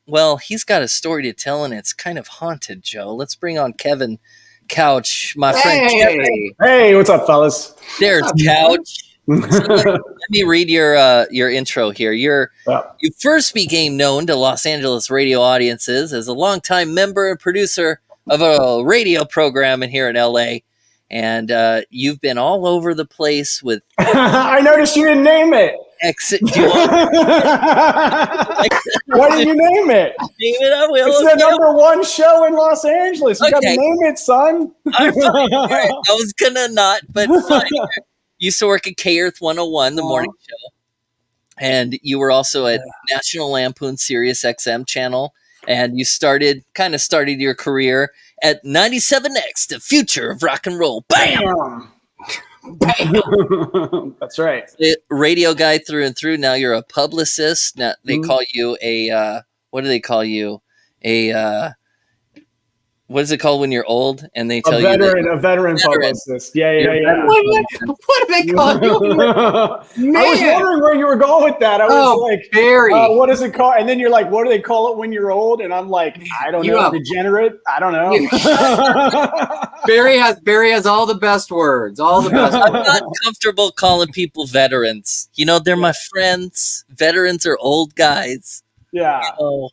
Well, he's got a story to tell, and it's kind of haunted, Joe. Let's bring on Kevin Couch, my friend. Hey, what's up, fellas? There's Couch. So let me read your intro here. You first became known to Los Angeles radio audiences as a longtime member and producer of a radio program in here in LA. And you've been all over the place with. I noticed you didn't name it. Why didn't you name it? Name it, I will. It's the number one show in Los Angeles. You gotta name it, son. I was gonna not, but fine. Used to work at K Earth 101, the morning show. And you were also at National Lampoon Sirius XM channel. And you started your career at 97X, the future of rock and roll. Bam! Bam! That's right. Radio guy through and through. Now you're a publicist. Now they call you a, what do they call you? What is it called when you're old and they tell a veteran publicist? Yeah. What do they call you? I was wondering where you were going with that. I was like, Barry. What is it called? And then you're like, what do they call it when you're old? And I'm like, I don't know. Degenerate? I don't know. Barry has all the best words. All the best. I'm not comfortable calling people veterans. You know, they're my friends. Veterans are old guys. Yeah. You know?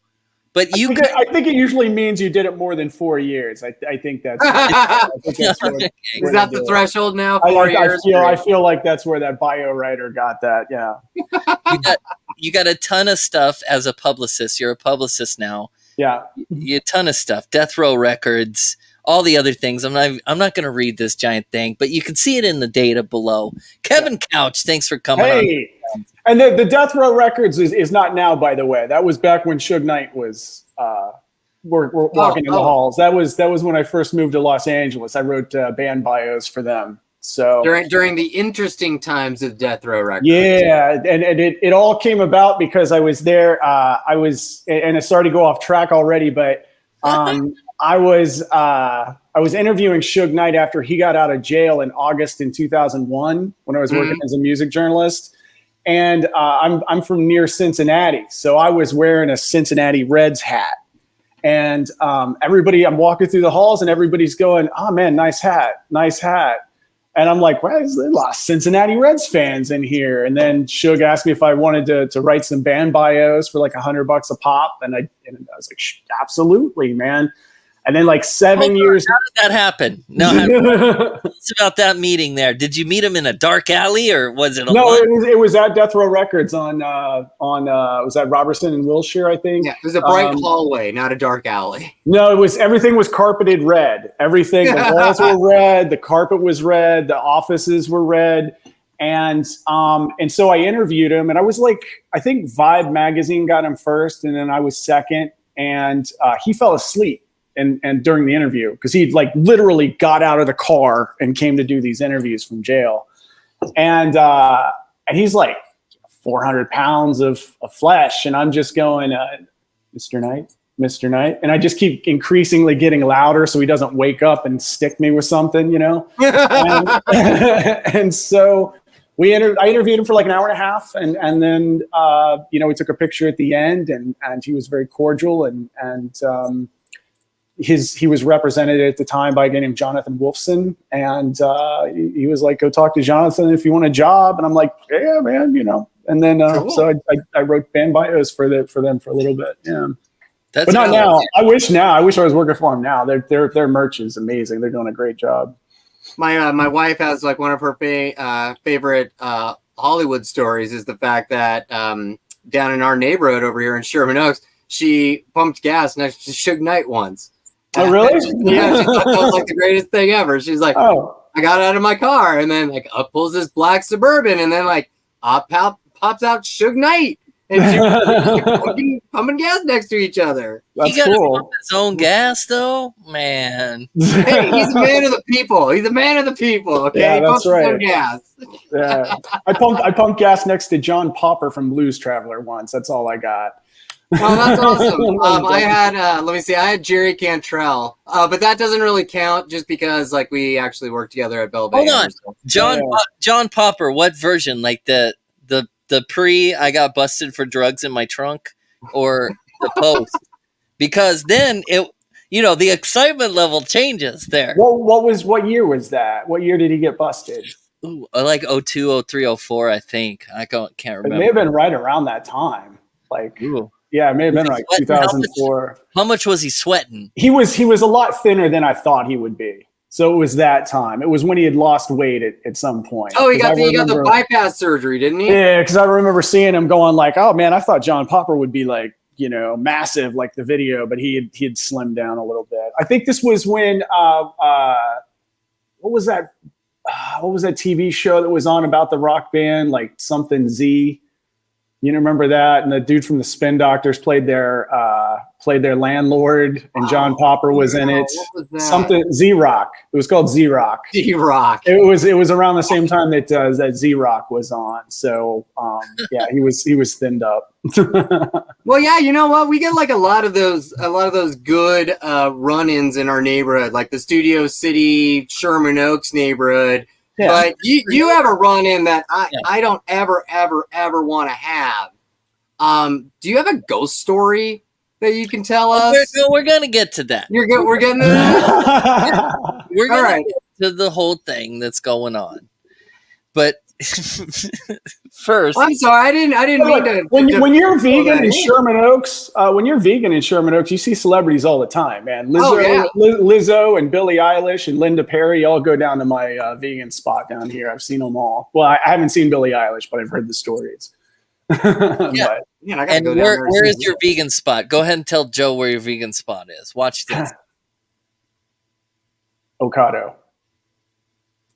But I think it usually means you did it more than 4 years. I think that's. Is that the threshold now? 4 years. I feel like that's where that bio writer got that. Yeah. You got a ton of stuff as a publicist. You're a publicist now. Yeah. You a ton of stuff. Death Row Records, all the other things. I'm not going to read this giant thing, but you can see it in the data below. Kevin Couch, thanks for coming on. And the Death Row Records is not now, by the way. That was back when Suge Knight was walking in the halls. That was when I first moved to Los Angeles. I wrote band bios for them. So during the interesting times of Death Row Records. Yeah, and it all came about because I was there. And it started to go off track already, but I was interviewing Suge Knight after he got out of jail in August in 2001 when I was working as a music journalist. And I'm from near Cincinnati, so I was wearing a Cincinnati Reds hat. And I'm walking through the halls, and everybody's going, "Oh man, nice hat, nice hat." And I'm like, "Well, there's a lot of Cincinnati Reds fans in here." And then Suge asked me if I wanted to write some band bios for like $100 a pop, and I was like, "Absolutely, man." And then like 7 years. How did that happen? No, it's about that meeting there. Did you meet him in a dark alley or was it? It was at Death Row Records on was that Robertson and Wilshire, I think. Yeah, it was a bright hallway, not a dark alley. No, everything was carpeted red. Everything, the walls were red, the carpet was red, the offices were red. And so I interviewed him, and I was like, I think Vibe magazine got him first, and then I was second, and he fell asleep. And during the interview, because he like literally got out of the car and came to do these interviews from jail, and he's like 400 pounds of flesh, and I'm just going, Mr. Knight, and I just keep increasingly getting louder so he doesn't wake up and stick me with something, you know. And so I interviewed him for like an hour and a half, and then we took a picture at the end, and he was very cordial, and he was represented at the time by a guy named Jonathan Wolfson, and he was like, "Go talk to Jonathan if you want a job." And I'm like, "Yeah, man, you know." And then cool. So I wrote band bios for them for a little bit. Yeah, but not now. I wish I was working for them now. Their merch is amazing. They're doing a great job. My wife has like one of her favorite Hollywood stories is the fact that down in our neighborhood over here in Sherman Oaks, she pumped gas next to Suge Knight once. Oh, really? Yeah, she thought that was like the greatest thing ever. She's like, "Oh, I got out of my car," and then like up pulls this black Suburban, and then like pops out Suge Knight, and she was pumping gas next to each other. That's he got cool. His own gas, though, man. Hey, he's a man of the people. He's a man of the people. Okay, yeah, he that's right. His own gas. Yeah, I pumped gas next to John Popper from Blues Traveler once. That's all I got. Oh, that's awesome. I had Jerry Cantrell, but that doesn't really count just because like we actually worked together at Bell Bay. Hold on, John Popper, what version? Like the pre I got busted for drugs in my trunk, or the post, because then the excitement level changes there. What year was that? What year did he get busted? Ooh, like 02, 03, 04, I think. I can't remember. It may have been right around that time. Like, ooh. Yeah, it may have been like 2004. How much was he sweating? He was a lot thinner than I thought he would be. So it was that time. It was when he had lost weight at some point. Oh, he got the bypass surgery, didn't he? Yeah, because I remember seeing him going like, "Oh man, I thought John Popper would be like, massive like the video, but he had slimmed down a little bit." I think this was when what was that? What was that TV show that was on about the rock band, like something Z? You remember that? And the dude from the Spin Doctors played their landlord, and John Popper was in it. What was that? Something Z-Rock. It was called Z-Rock. Z-Rock. It was around the same time that Z-Rock was on. So yeah, he was thinned up. Well, yeah, you know what? We get like a lot of those good run-ins in our neighborhood, like the Studio City, Sherman Oaks neighborhood. Yeah. But you have a run-in that I don't ever want to have. Do you have a ghost story that you can tell us? We're going to get to that. We're getting to that? We're going to get to the whole thing that's going on. But first, I'm sorry, I didn't mean to. When you're vegan in Sherman Oaks, you see celebrities all the time, man. Lizzo and Billie Eilish and Linda Perry all go down to my vegan spot down here. I've seen them all. Well, I haven't seen Billie Eilish, but I've heard the stories. I gotta go down there. Where is your vegan spot? Go ahead and tell Joe where your vegan spot is. Watch this. Ocado.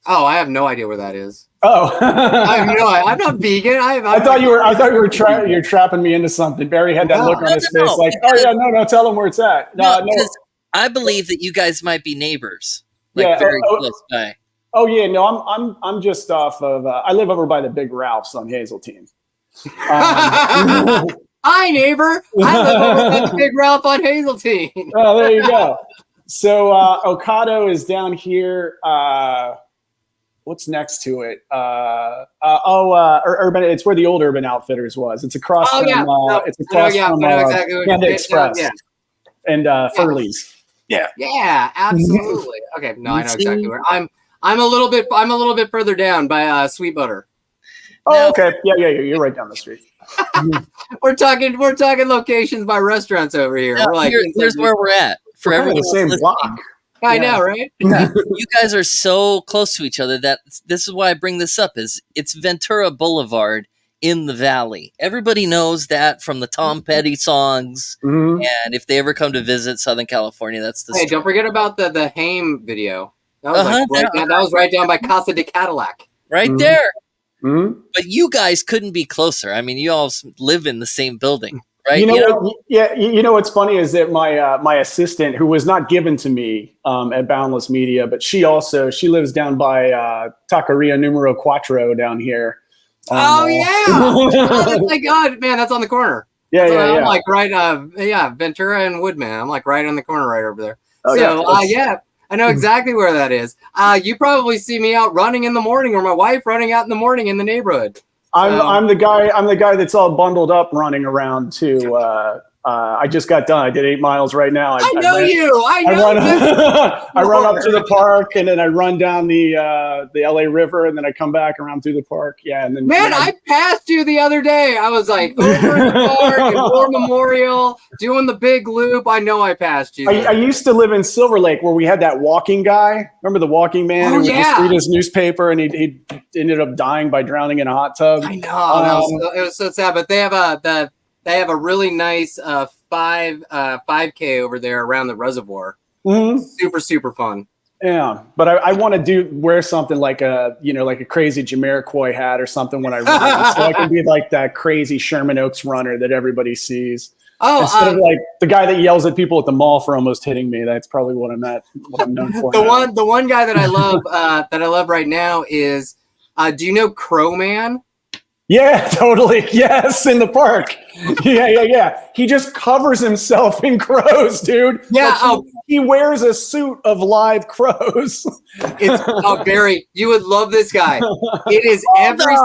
Oh, I have no idea where that is. Oh, I'm not vegan. I thought you were you're trapping me into something. Barry had that look on his face, like, oh yeah, no, tell him where it's at. No. I believe that you guys might be neighbors, very close by. Oh yeah, no, I'm just off of. I live over by the Big Ralph's on Hazeltine. Hi, neighbor. I live over by the Big Ralph on Hazeltine. Oh, there you go. So Ocado is down here. What's next to it? Urban. It's where the old Urban Outfitters was. It's across from. It's across from Panda Express. Yeah. And Furley's. Yeah. Yeah, absolutely. Okay, no, I know exactly where. I'm a little bit further down by Sweet Butter. Oh, okay. Yeah. You're right down the street. We're talking locations by restaurants over here. We're like, here's where we're at for everyone. The same block. I know, right? You guys are so close to each other that this is why I bring this up. It's Ventura Boulevard in the Valley. Everybody knows that from the Tom Petty songs. Mm-hmm. And if they ever come to visit Southern California, that's the. Hey, don't forget about the Haim video. That was right down by Casa de Cadillac. Right there. Mm-hmm. But you guys couldn't be closer. I mean, you all live in the same building. Right. You know what's funny is that my assistant, who was not given to me at Boundless Media, but she lives down by Taqueria Numero Cuatro down here. Oh my God, man, that's on the corner. Yeah. I'm like right, Ventura and Woodman. I'm like right on the corner, right over there. I know exactly where that is. You probably see me out running in the morning, or my wife running out in the morning in the neighborhood. I'm the guy that's all bundled up running around too. I just got done. I did 8 miles right now. I run up to the park, and then I run down the LA River, and then I come back around through the park. Yeah, and then I passed you the other day. I was like over in the park at War Memorial, doing the big loop. I know I passed you. I used to live in Silver Lake, where we had that walking guy. Remember the walking man who would just read his newspaper, and he ended up dying by drowning in a hot tub. I know. It was so sad, but they have a really nice 5K over there around the reservoir. Mm-hmm. Super, super fun. Yeah, but I want to wear something like a crazy Jamiroquai hat or something when I run, so I can be like that crazy Sherman Oaks runner that everybody sees. Instead of like the guy that yells at people at the mall for almost hitting me. That's probably what I'm known for. The one guy that I love right now is do you know Crowman? Yeah, totally. Yes, in the park. Yeah. He just covers himself in crows, dude. Yeah. Like he wears a suit of live crows. Barry, you would love this guy. It is every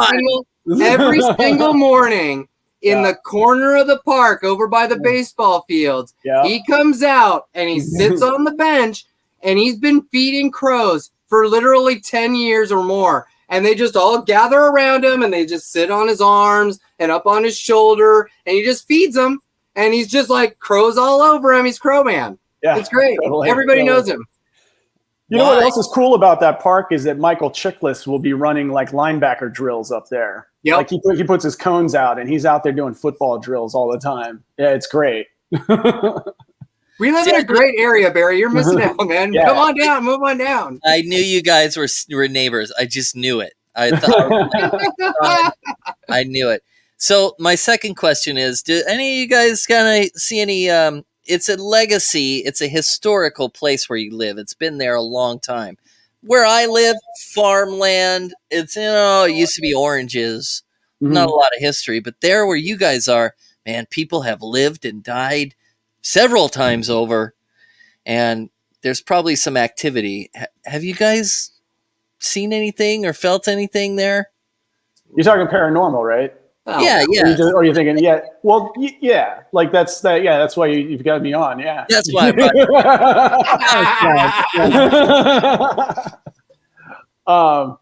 single morning. in the corner of the park over by the baseball fields. Yeah. He comes out and he sits on the bench, and he's been feeding crows for literally 10 years or more. And they just all gather around him, and they just sit on his arms and up on his shoulder, and he just feeds them. And he's just like crows all over him. He's Crow Man. Yeah, it's great. Totally, everybody knows him. You know what else is cool about that park is that Michael Chiklis will be running like linebacker drills up there. Yeah, like he puts his cones out and he's out there doing football drills all the time. Yeah, it's great. We live in a great area, Barry. You're missing out, man. Yeah. Come on down, move on down. I knew you guys were neighbors. I just knew it. I thought I knew it. So my second question is: do any of you guys kind of see any? It's a legacy. It's a historical place where you live. It's been there a long time. Where I live, farmland. It's it used to be oranges. Not a lot of history, but there where you guys are, man, people have lived and died several times over, and there's probably some activity. Have you guys seen anything or felt anything there? You're talking paranormal, right? Oh, yeah. Or you're thinking, yeah, well, yeah, like that's why you've got to be on, yeah. That's why.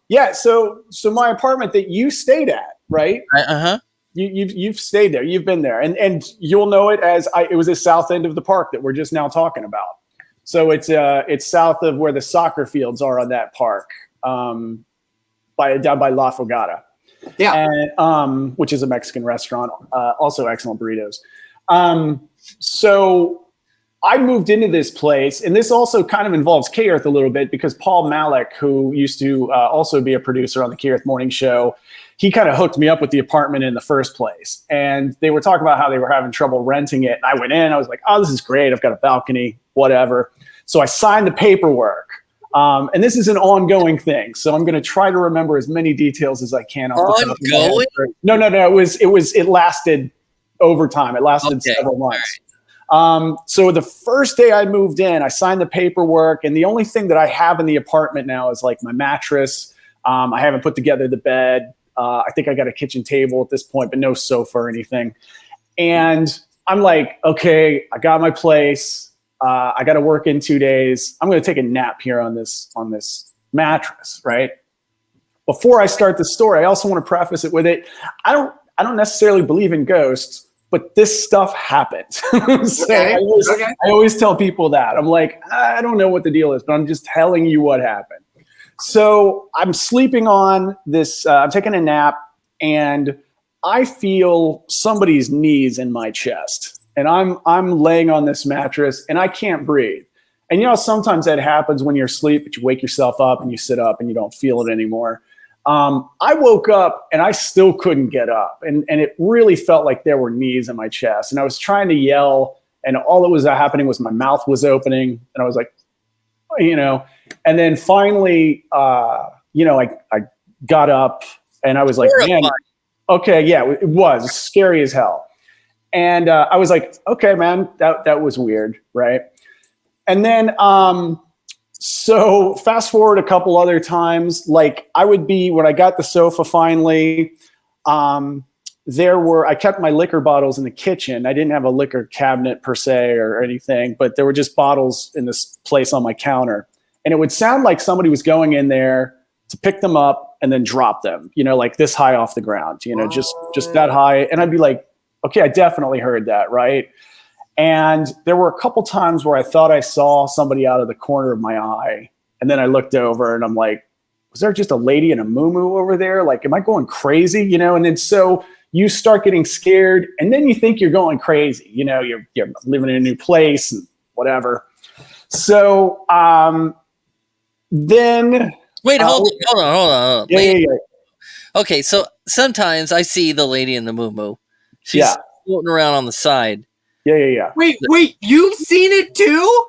Yeah. So my apartment that you stayed at, right? You've stayed there. You've been there, and you'll know it as it was the south end of the park that we're just now talking about. So it's south of where the soccer fields are on that park, down by La Fogata. Yeah, and which is a Mexican restaurant, also excellent burritos. So I moved into this place, and this also kind of involves K-Earth a little bit because Paul Malik, who used to also be a producer on the K-Earth Morning Show, he kind of hooked me up with the apartment in the first place. And they were talking about how they were having trouble renting it. And I went in, I was like, oh, this is great. I've got a balcony, whatever. So I signed the paperwork. And this is an ongoing thing, so I'm going to try to remember as many details as I can. Ongoing? No. It lasted over time. It lasted several months. Right. So the first day I moved in, I signed the paperwork, and the only thing that I have in the apartment now is like my mattress. I haven't put together the bed. I think I got a kitchen table at this point, but no sofa or anything. And I'm like, okay, I got my place. I got to work in 2 days. I'm going to take a nap here on this mattress, right? Before I start the story, I also want to preface it with it. I don't necessarily believe in ghosts, but this stuff happens. I always tell people that. I'm like, I don't know what the deal is, but I'm just telling you what happened. So I'm sleeping on this. I'm taking a nap, and I feel somebody's knees in my chest. And I'm laying on this mattress and I can't breathe. And sometimes that happens when you're asleep, but you wake yourself up and you sit up and you don't feel it anymore. I woke up and I still couldn't get up. And it really felt like there were knees in my chest. And I was trying to yell, and all that was happening was my mouth was opening. And I was like, and then finally, I got up and I was like, man, okay, yeah, it was scary as hell. And I was like, okay, man, that was weird, right? And then, so fast forward a couple other times, like when I got the sofa finally, I kept my liquor bottles in the kitchen. I didn't have a liquor cabinet per se or anything, but there were just bottles in this place on my counter. And it would sound like somebody was going in there to pick them up and then drop them, like this high off the ground, just that high. And I'd be like, okay, I definitely heard that, right? And there were a couple times where I thought I saw somebody out of the corner of my eye. And then I looked over and I'm like, was there just a lady in a muumuu over there? Like, am I going crazy? And then so you start getting scared, and then you think you're going crazy. You're living in a new place and whatever. So then... Wait, hold on. Yeah. Okay, so sometimes I see the lady in the muumuu. She's floating around on the side. Yeah. Wait, you've seen it too?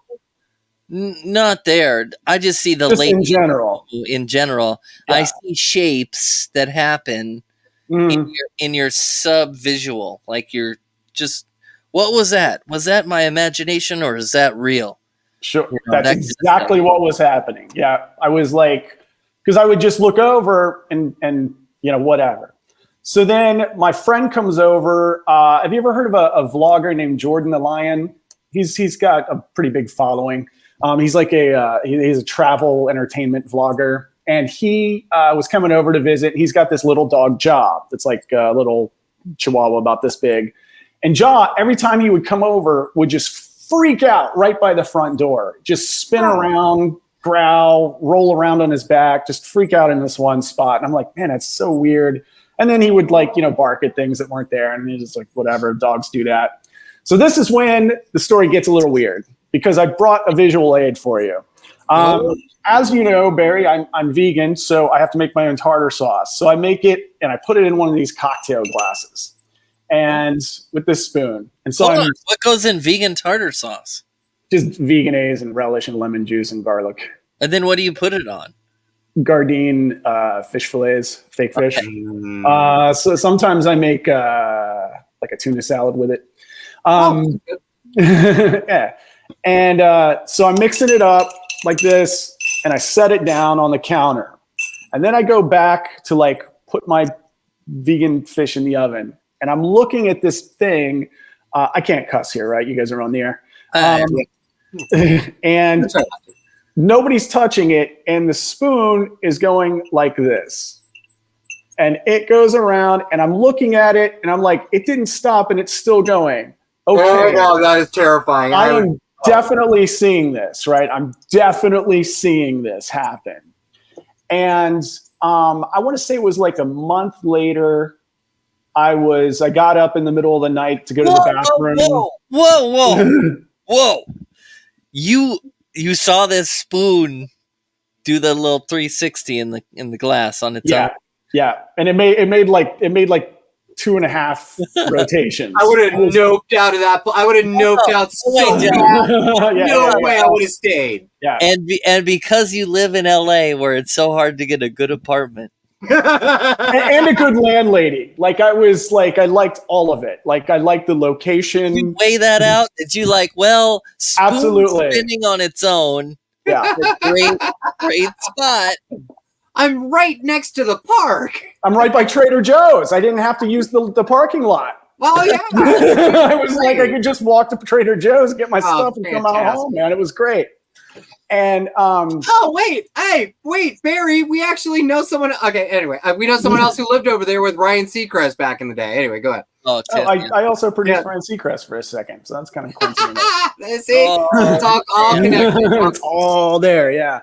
Not there. I just see the lady in general. In general, yeah. I see shapes that happen in your sub-visual. Like you're just, what was that? Was that my imagination or is that real? Sure, that's exactly what was happening. Yeah, I was like, because I would just look over and whatever. So then my friend comes over. Have you ever heard of a vlogger named Jordan the Lion? He's got a pretty big following. He's like he's a travel entertainment vlogger, and he was coming over to visit. He's got this little dog Job that's like a little Chihuahua about this big, and Job every time he would come over would just freak out right by the front door, just spin around, growl, roll around on his back, just freak out in this one spot. And I'm like, man, that's so weird. And then he would like, bark at things that weren't there. And he's just like, whatever, dogs do that. So this is when the story gets a little weird because I brought a visual aid for you. As you know, Barry, I'm vegan, so I have to make my own tartar sauce. So I make it and I put it in one of these cocktail glasses and with this spoon. And so what goes in vegan tartar sauce? Just veganese and relish and lemon juice and garlic. And then what do you put it on? Gardein fish fillets, fake fish. Okay. So sometimes I make like a tuna salad with it. Yeah. And so I'm mixing it up like this, and I set it down on the counter. And then I go back to like put my vegan fish in the oven. And I'm looking at this thing. I can't cuss here, right? You guys are on the air. And nobody's touching it, and the spoon is going like this. And it goes around, and I'm looking at it, and I'm like, it didn't stop, and it's still going. Okay. Oh, no, that is terrifying. I am definitely seeing this, right? I'm definitely seeing this happen. And I want to say it was like a month later. I got up in the middle of the night to go to the bathroom. Whoa. You saw this spoon do the little 360 in the glass on its own. Yeah. And it made like 2.5 rotations. I would have noped out of that. I would have noped out so bad. No way I would have stayed. Yeah. And because you live in LA where it's so hard to get a good apartment. and a good landlady. Like I liked all of it. Like I liked the location. Did you weigh that out? Did you absolutely spinning on its own? Yeah. Great spot. I'm right next to the park. I'm right by Trader Joe's. I didn't have to use the parking lot. Oh yeah. I was like, I could just walk to Trader Joe's, get my stuff, and come out home, man. It was great. And wait, Barry, we actually know someone. Okay, anyway, we know someone else who lived over there with Ryan Seacrest back in the day. Anyway, go ahead. I also produced Ryan Seacrest for a second, so that's kind of coincidental. See, it's all connected. It's all there, yeah.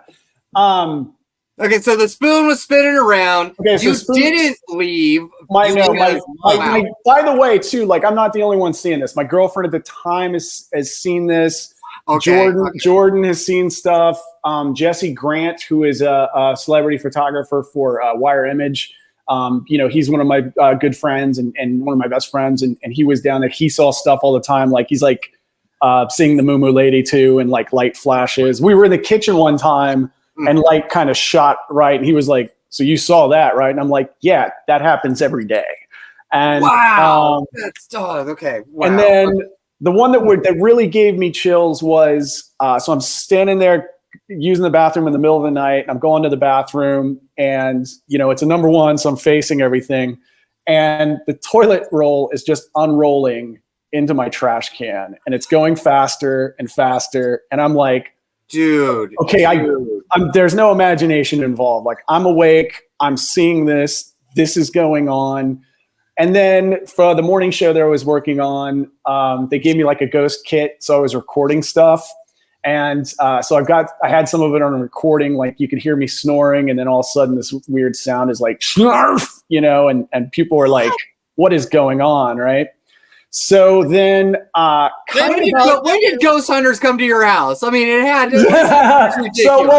Okay, so the spoon was spinning around. Okay, so you didn't leave. By the way, too, like I'm not the only one seeing this. My girlfriend at the time has seen this. Okay, Jordan has seen stuff. Jesse Grant, who is a celebrity photographer for Wire Image, he's one of my good friends and one of my best friends, and he was down there. He saw stuff all the time. Like he's like seeing the Moo Moo Lady too, and like light flashes. We were in the kitchen one time, and light kind of shot right. And he was like, "So you saw that, right?" And I'm like, "Yeah, that happens every day." And wow, that's okay. Wow. And then the one that really gave me chills was so I'm standing there using the bathroom in the middle of the night. I'm going to the bathroom, and it's a number one, so I'm facing everything, and the toilet roll is just unrolling into my trash can, and it's going faster and faster, and I'm like, dude, okay, there's no imagination involved. Like I'm awake, I'm seeing this is going on. And then for the morning show that I was working on, they gave me like a ghost kit, so I was recording stuff. And so I had some of it on a recording, like you could hear me snoring, and then all of a sudden this weird sound is like, and people were like, what is going on, right? So then when did ghost hunters come to your house? I mean, it had to. So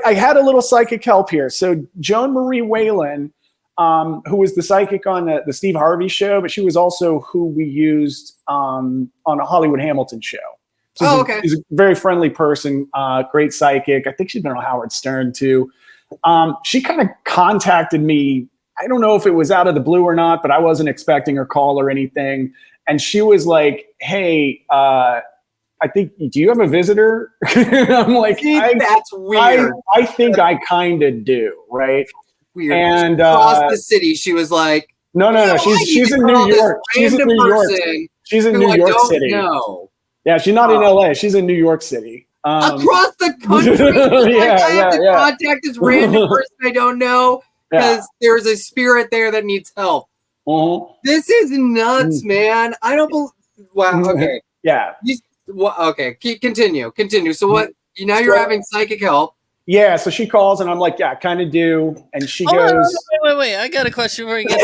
I had a little psychic help here. So Joan Marie Whalen, who was the psychic on the Steve Harvey show, but she was also who we used on a Hollywood Hamilton show. So she's a very friendly person, great psychic. I think she's been on Howard Stern too. She kind of contacted me. I don't know if it was out of the blue or not, but I wasn't expecting her call or anything. And she was like, "Hey, I think, do you have a visitor?" I'm like, that's weird. I think I kind of do, right? Weird. And across the city, she was like, No. She's in New York. She's in New York. She's in New York City. No. Yeah, she's not in LA. She's in New York City. Across the country. I have to contact this random person I don't know because there's a spirit there that needs help. This is nuts, man. I don't believe. Wow. Okay. Yeah. Okay. Continue. So what? Now you're having psychic help. Yeah, so she calls and I'm like, yeah, kind of do. And she goes, wait. I got a question before you get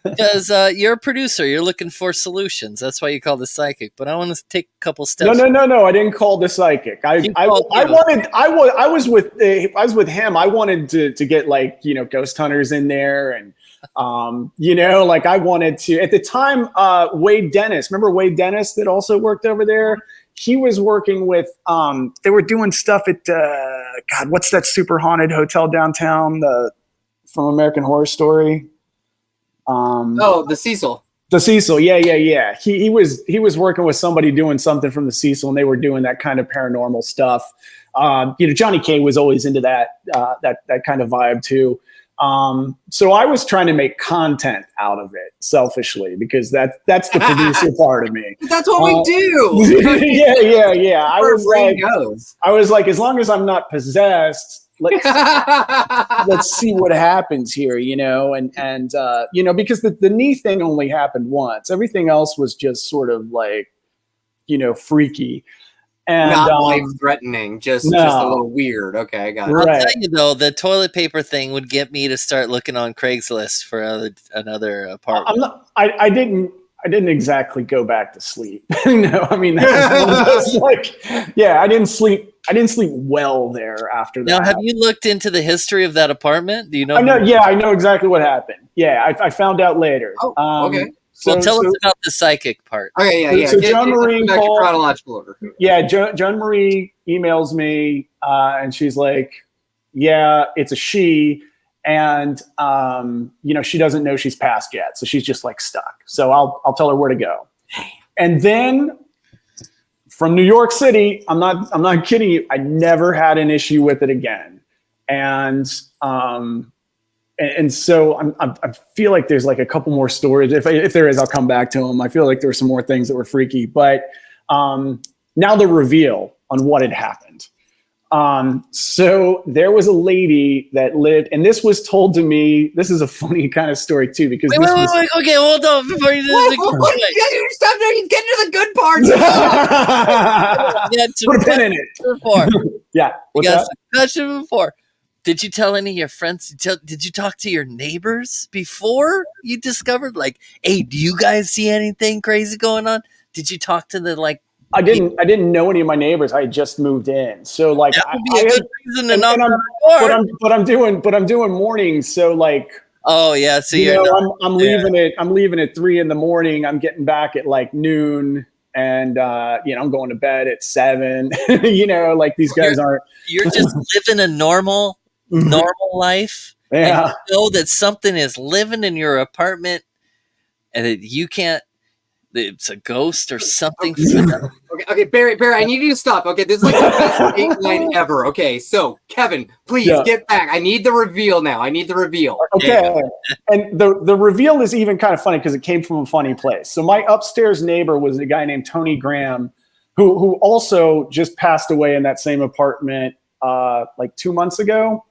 because you're a producer. You're looking for solutions. That's why you call this psychic. But I want to take a couple steps. No. I didn't call the psychic. I was with him. I wanted to get like, ghost hunters in there. And, like I wanted to, at the time, Wade Dennis, remember Wade Dennis that also worked over there? He was working with, they were doing stuff at, God, what's that super haunted hotel downtown from American Horror Story? The Cecil. The Cecil, yeah. He was working with somebody doing something from the Cecil, and they were doing that kind of paranormal stuff. Johnny K was always into that kind of vibe too. So I was trying to make content out of it selfishly because that's the producer part of me. That's what we do. Yeah. I was like, as long as I'm not possessed, let's see what happens here, and because the knee thing only happened once. Everything else was just sort of like, freaky. And, not life-threatening, just a little weird. Okay, I got it. I'll tell you though, the toilet paper thing would get me to start looking on Craigslist for another apartment. I didn't exactly go back to sleep. No, I mean, that was like, I didn't sleep well there after that. Now, have you looked into the history of that apartment? Do you know? I know exactly what happened. Yeah, I found out later. Oh, okay. So tell us about the psychic part. Okay, yeah. So John Marie called. Chronological order. Yeah, John Marie emails me, and she's like, "Yeah, it's a she, and she doesn't know she's passed yet, so she's just like stuck. So I'll tell her where to go." And then from New York City, I'm not kidding you, I never had an issue with it again, and so I feel like there's like a couple more stories. If there is, I'll come back to them. I feel like there were some more things that were freaky, but now the reveal on what had happened. So there was a lady that lived, and this was told to me. This is a funny kind of story too, because wait, okay, hold on before you do stop there. You get to the good parts. Put a pin in it. Before. Yeah. What's that? Question before. Did you tell any of your friends? Did you talk to your neighbors before you discovered? Like, hey, do you guys see anything crazy going on? Did you talk to the like? I didn't know any of my neighbors. I had just moved in, so like that would be a good reason to knock on the door. But I'm doing mornings, so like. Oh yeah, so I'm leaving at 3 a.m. I'm getting back at like noon, and I'm going to bed at 7. Like these guys aren't. You're just living a normal life. Yeah. And you know that something is living in your apartment, and that you can't. It's a ghost or something. Okay, Barry, I need you to stop. Okay, this is like the best date line ever. Okay, so Kevin, please get back. I need the reveal now. Okay, and the reveal is even kind of funny because it came from a funny place. So my upstairs neighbor was a guy named Tony Graham, who also just passed away in that same apartment like 2 months ago.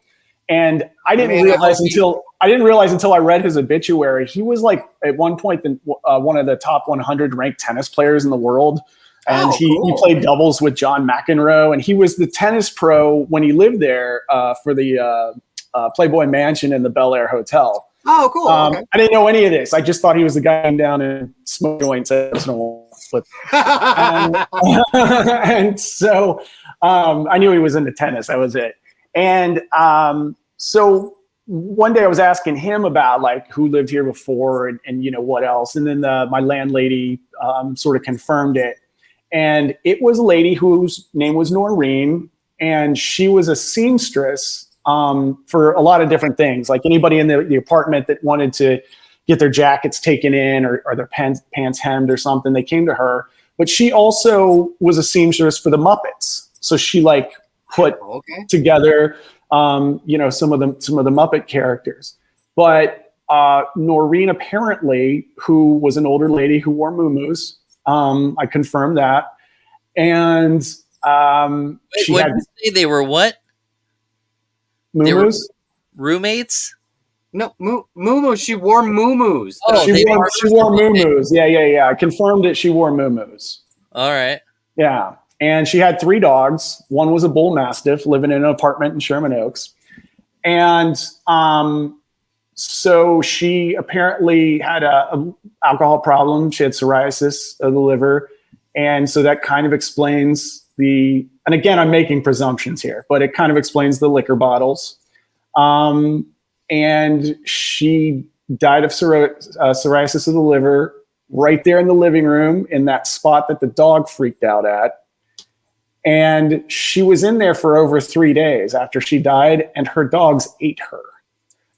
And I didn't realize until I read his obituary, he was like at one point one of the top 100 ranked tennis players in the world. And he played doubles with John McEnroe, and he was the tennis pro when he lived there for the Playboy Mansion and the Bel Air Hotel. Oh, cool. Okay. I didn't know any of this. I just thought he was the guy down and smoke joints. And so I knew he was into tennis. That was it. And so one day I was asking him about like who lived here before and what else. And then my landlady sort of confirmed it. And it was a lady whose name was Noreen, and she was a seamstress for a lot of different things. Like anybody in the apartment that wanted to get their jackets taken in or their pants hemmed or something, they came to her. But she also was a seamstress for the Muppets. So she like put together, some of the Muppet characters. But Noreen apparently, who was an older lady who wore muumuus. I confirmed that. And she what had did you say they were what? They were muumuus. roommates? No, Moo. She wore muumuus. Oh, She wore muumuus. Yeah. I confirmed that she wore muumuus. All right. Yeah. And she had 3 dogs. One was a bull mastiff living in an apartment in Sherman Oaks. And so she apparently had a alcohol problem. She had psoriasis of the liver. And so that kind of explains and again, I'm making presumptions here, but it kind of explains the liquor bottles. And she died of psoriasis of the liver right there in the living room in that spot that the dog freaked out at. And she was in there for over 3 days after she died, and her dogs ate her.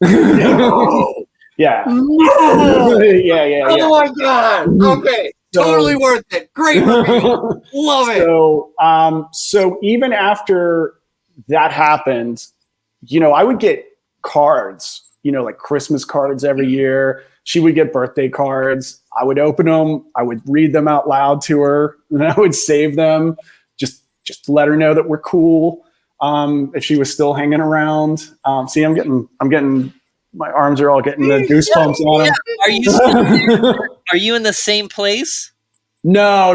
No. Yeah. No. Yeah. Oh my God. Okay. Totally worth it. Great review. Love it. So even after that happened, I would get cards, like Christmas cards every year. She would get birthday cards. I would open them. I would read them out loud to her, and I would save them just to let her know that we're cool. If she was still hanging around. See, I'm getting, my arms are all getting the goosebumps on them. Are you still there? Are you in the same place? No.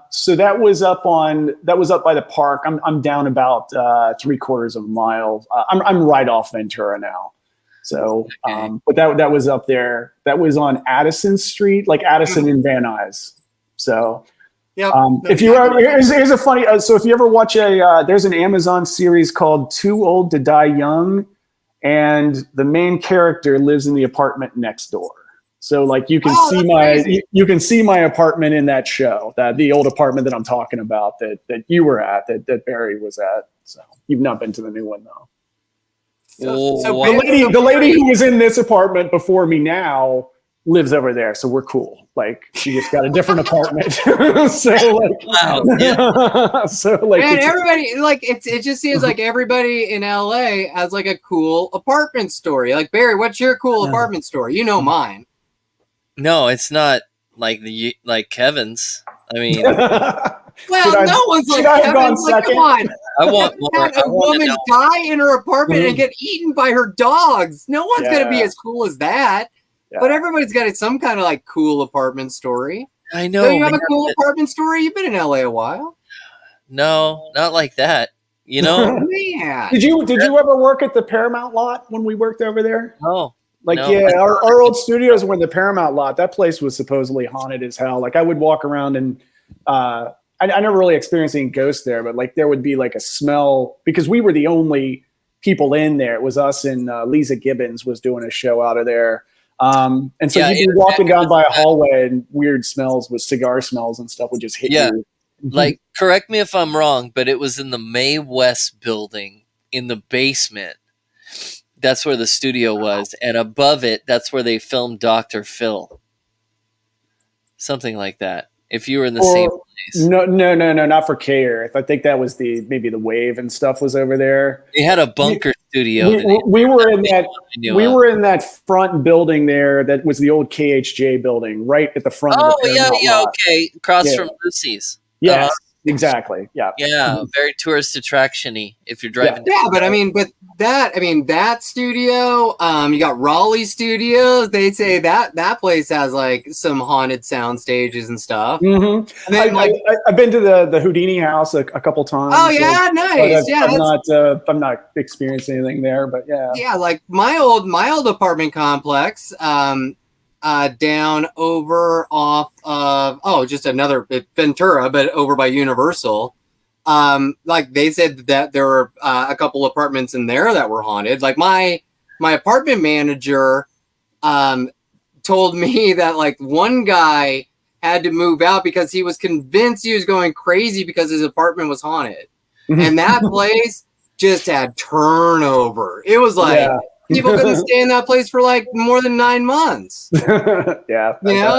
So that was up by the park. I'm down about 3/4 of a mile. I'm right off Ventura now. So, but that was up there. That was on Addison Street, like Addison and Van Nuys. So, yep. If you ever, here's a funny. So if you ever watch there's an Amazon series called Too Old to Die Young, and the main character lives in the apartment next door. So like you can see my apartment in that show, the old apartment that I'm talking about that you were at, that Barry was at. So you've not been to the new one though. The lady who was in this apartment before me now lives over there, so we're cool. Like she just got a different apartment. So like, wow. Yeah. So like, and everybody like it just seems like everybody in LA has like a cool apartment story. Like Barry, what's your cool apartment story? You know mine. No, it's not like Kevin's. I mean, well, no one's like Kevin's. Like, come on. I want more. Had a woman die in her apartment and get eaten by her dogs. No one's gonna be as cool as that. Yeah. But everybody's got some kind of like cool apartment story. I know. Do you have a cool apartment story? You've been in LA a while. No, not like that. Man. Did you ever work at the Paramount lot when we worked over there? No. Like, no. Yeah, our old studios were in the Paramount lot. That place was supposedly haunted as hell. Like I would walk around and I never really experienced any ghosts there, but like there would be like a smell because we were the only people in there. It was us and Lisa Gibbons was doing a show out of there. And so you'd be walking down by a hallway and weird smells with cigar smells and stuff would just hit you. Like, correct me if I'm wrong, but it was in the May West building in the basement. That's where the studio was. And above it, that's where they filmed Dr. Phil. Something like that. If you were in the same place. No, not for K-Earth. I think that was maybe the Wave and stuff was over there. They had a bunker studio. We were in that front building there. That was the old KHJ building, right at the front. Oh, of the lot. Okay, across from Lucy's. Yes, exactly. Yeah, very tourist attraction-y if you're driving. Yeah, but that studio. You got Raleigh Studios. They say that place has like some haunted sound stages and stuff. Mm-hmm. And then, I've been to the Houdini house a couple times. Oh yeah, nice. I'm not experiencing anything there, but yeah. Yeah, like my old apartment complex. Down over off of just another Ventura, but over by Universal. Like they said that there were a couple apartments in there that were haunted. Like my apartment manager told me that like one guy had to move out because he was convinced he was going crazy because his apartment was haunted. And that place just had turnover. It was like people couldn't stay in that place for like more than 9 months. Yeah.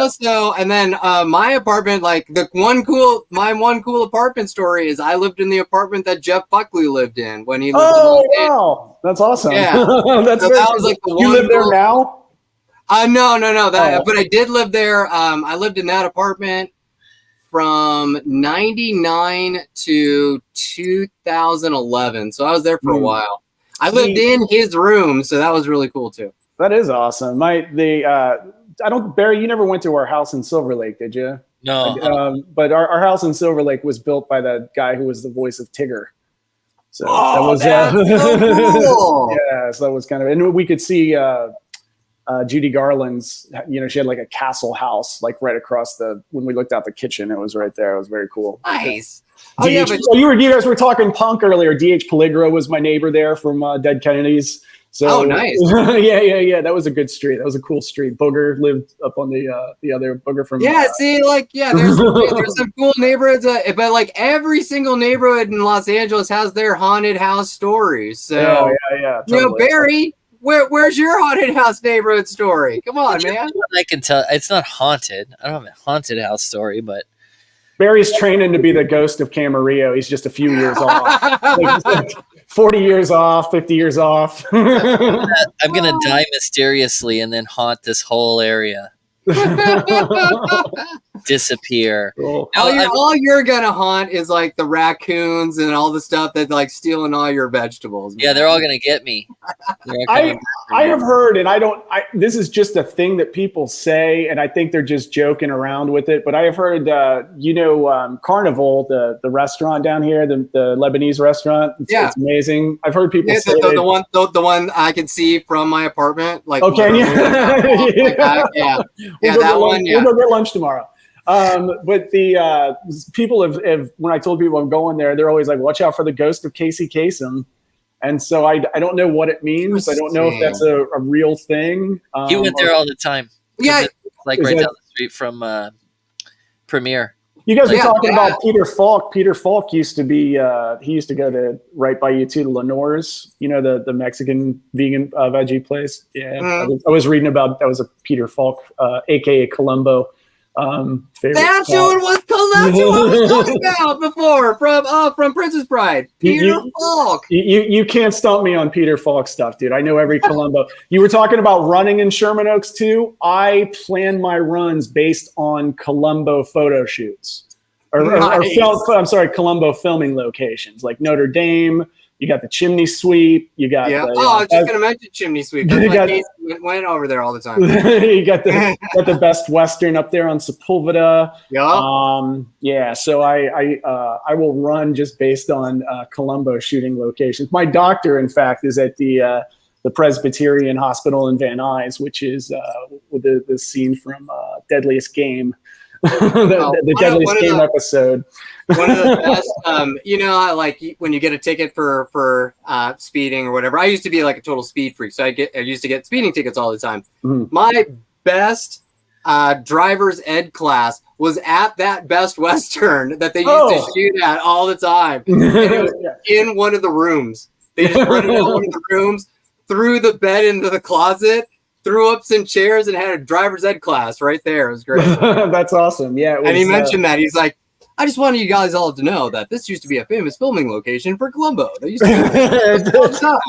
So, and then my apartment, like my one cool apartment story is I lived in the apartment that Jeff Buckley lived in when he lived in wow. that's awesome. Yeah. That's So that was like the you one live there now? No. That, Oh. but I did live there. I lived in that apartment from 99 to 2011. So I was there for a while. I lived in his room, so that was really cool too. That is awesome. Barry, you never went to our house in Silver Lake, did you? No. But our house in Silver Lake was built by the guy who was the voice of Tigger. So that was that's so cool. yeah, so that was kind of, and we could see Judy Garland's, she had like a castle house like right across when we looked out the kitchen, it was right there. It was very cool. Nice. You guys were talking punk earlier. D.H. Peligro was my neighbor there from Dead Kennedys. So, nice. yeah. That was a good street. That was a cool street. Booger lived up on the other Booger from. There's some cool neighborhoods, but like every single neighborhood in Los Angeles has their haunted house stories. So yeah. Totally. Barry, where's your haunted house neighborhood story? Come on, man. I can tell it's not haunted. I don't have a haunted house story, but Barry's training to be the ghost of Camarillo. He's just a few years off. Like 40 years off, 50 years off. I'm gonna die mysteriously and then haunt this whole area. Disappear. Cool. All you're gonna haunt is like the raccoons and all the stuff that's like stealing all your vegetables. Yeah, they're all gonna get me. I have heard, and this is just a thing that people say, and I think they're just joking around with it. But I have heard, Carnival, the restaurant down here, the Lebanese restaurant. It's amazing. I've heard people say the one I can see from my apartment. Like, okay, that one. Yeah, we'll go get lunch tomorrow. But the people have when I told people I'm going there, they're always like, "Watch out for the ghost of Casey Kasem." And so I don't know what it means. I don't know if that's a real thing. He went there all the time. Yeah, like right down the street from Premiere. You guys were talking about Peter Falk. Peter Falk used to be. He used to go to right by you too, to Lenore's. The Mexican vegan veggie place. Yeah, I was reading about that was a Peter Falk, aka Columbo. That's who I was talking about before from Princess Bride. Peter Falk. You can't stump me on Peter Falk stuff, dude. I know every Columbo. You were talking about running in Sherman Oaks too. I plan my runs based on Columbo photo shoots, Columbo filming locations like Notre Dame. You got the chimney sweep. You got I was just gonna mention chimney sweep. That's went over there all the time. You got the Best Western up there on Sepulveda. Yeah. So I will run just based on Columbo shooting locations. My doctor, in fact, is at the Presbyterian Hospital in Van Nuys, which is with the scene from Deadliest Game. the Deadliest Game episode. One of the best, like when you get a ticket for speeding or whatever. I used to be like a total speed freak, so I used to get speeding tickets all the time. Mm-hmm. My best driver's ed class was at that Best Western that they used to shoot at all the time. And it was in one of the rooms. They just put it in one of the rooms, threw the bed into the closet, threw up some chairs, and had a driver's ed class right there. It was great. That's awesome. Yeah. And he mentioned that. He's like, I just wanted you guys all to know that this used to be a famous filming location for Columbo. They used to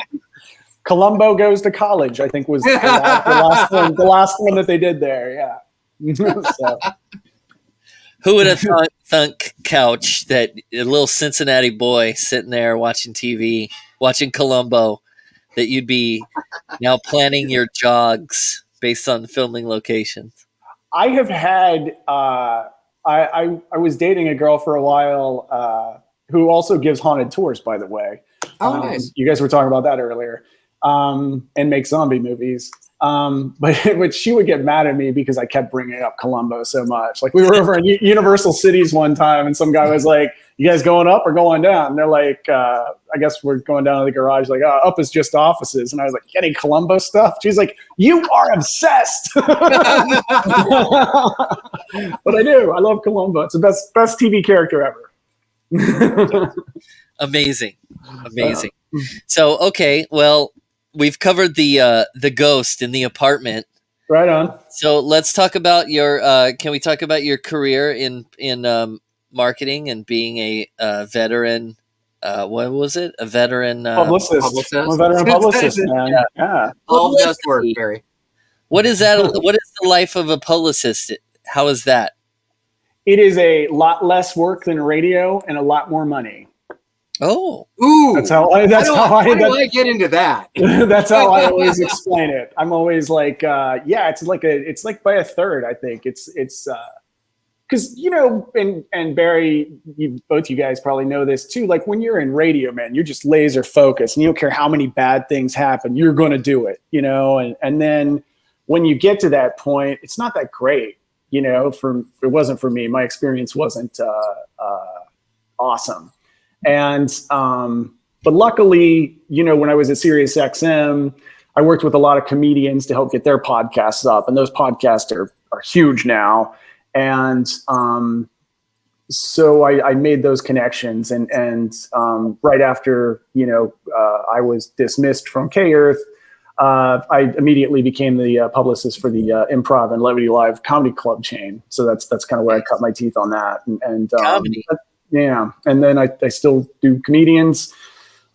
Columbo Goes to College, I think, was the last one that they did there. Yeah. So. Who would have thunk couch that a little Cincinnati boy sitting there watching TV, watching Columbo, that you'd be now planning your jogs based on filming locations? I have had. I was dating a girl for a while who also gives haunted tours, by the way. Nice. You guys were talking about that earlier, and make zombie movies. But she would get mad at me because I kept bringing up Columbo so much. Like we were over in Universal Cities one time, and some guy was like, "You guys going up or going down?" And they're like, "I guess we're going down to the garage." Like, up is just offices. And I was like, "Getting Columbo stuff?" She's like, "You are obsessed." But I do. I love Columbo. It's the best TV character ever. Amazing. So okay, well, we've covered the ghost in the apartment. Right on. So let's talk about your. Can we talk about your career in marketing and being a veteran what was it? A veteran publicist. I'm a veteran publicist, man. Yeah. All best work, Barry. What is that? What is the life of a publicist? How is that? It is a lot less work than radio and a lot more money. Oh, ooh! That's how I get into that. That's how I always explain it. I'm always like, it's like by a third. I think it's because and Barry, both you guys probably know this too. Like when you're in radio, man, you're just laser focused, and you don't care how many bad things happen. You're going to do it, and then when you get to that point, it's not that great. It wasn't for me. My experience wasn't awesome. And but luckily, when I was at Sirius XM, I worked with a lot of comedians to help get their podcasts up, and those podcasts are huge now. And so I made those connections, and right after I was dismissed from K-Earth, I immediately became the publicist for the Improv and Levity Live comedy club chain. So that's kind of where I cut my teeth on that. And yeah, and then I still do comedians,